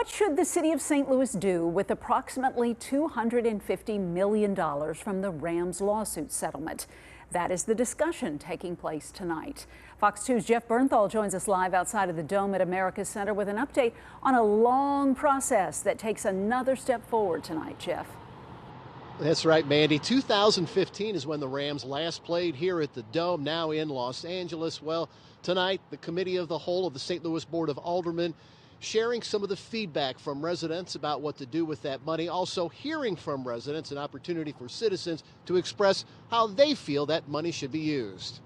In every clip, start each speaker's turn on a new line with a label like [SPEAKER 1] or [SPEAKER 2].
[SPEAKER 1] What should the city of St. Louis do with approximately $250 million from the Rams lawsuit settlement? That is the discussion taking place tonight. Fox 2's Jeff Bernthal joins us live outside of the Dome at America's Center with an update on a long process that takes another step forward tonight. Jeff.
[SPEAKER 2] That's right, Mandy. 2015 is when the Rams last played here at the Dome, now in Los Angeles. Well, tonight, the Committee of the Whole of the St. Louis Board of Aldermen sharing some of the feedback from residents about what to do with that money. Also hearing from residents, an opportunity for citizens to express how they feel that money should be used.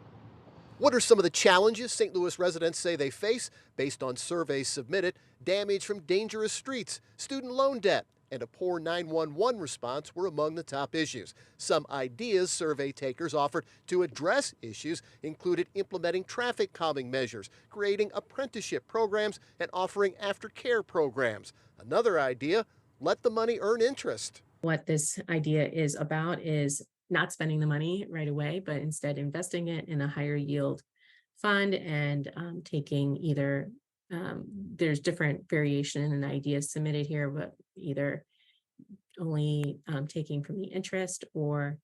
[SPEAKER 2] What are some of the challenges St. Louis residents say they face based on surveys submitted? Damage from dangerous streets, student loan debt, and a poor 911 response were among the top issues. Some ideas survey takers offered to address issues included implementing traffic calming measures, creating apprenticeship programs, and offering aftercare programs. Another idea, let the money earn interest.
[SPEAKER 3] What this idea is about is not spending the money right away, but instead investing it in a higher yield fund and taking either there's different variation and ideas submitted here, but either only taking from the interest or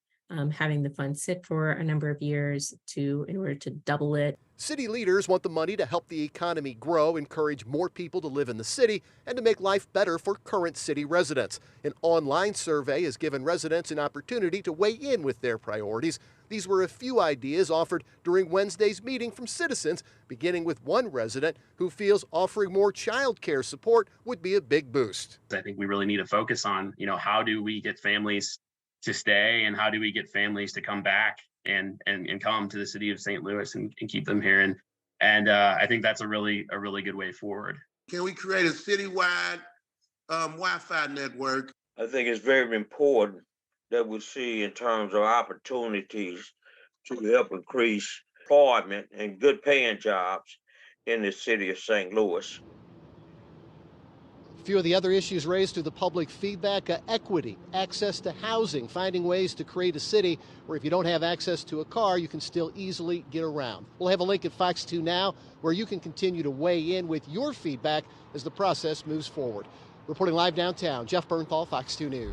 [SPEAKER 3] having the fund sit for a number of years in order to double it.
[SPEAKER 2] City leaders want the money to help the economy grow, encourage more people to live in the city, and to make life better for current city residents. An online survey has given residents an opportunity to weigh in with their priorities. These were a few ideas offered during Wednesday's meeting from citizens, beginning with one resident who feels offering more child care support would be a big boost.
[SPEAKER 4] I think we really need to focus on, how do we get families to stay and how do we get families to come back and come to the city of St. Louis and keep them here. And I think that's a really good way forward.
[SPEAKER 5] Can we create a citywide Wi-Fi network?
[SPEAKER 6] I think it's very important that we see in terms of opportunities to help increase employment and good paying jobs in the city of St. Louis.
[SPEAKER 2] A few of the other issues raised through the public feedback, equity, access to housing, finding ways to create a city where if you don't have access to a car, you can still easily get around. We'll have a link at Fox 2 Now where you can continue to weigh in with your feedback as the process moves forward. Reporting live downtown, Jeff Bernthal, Fox 2 News.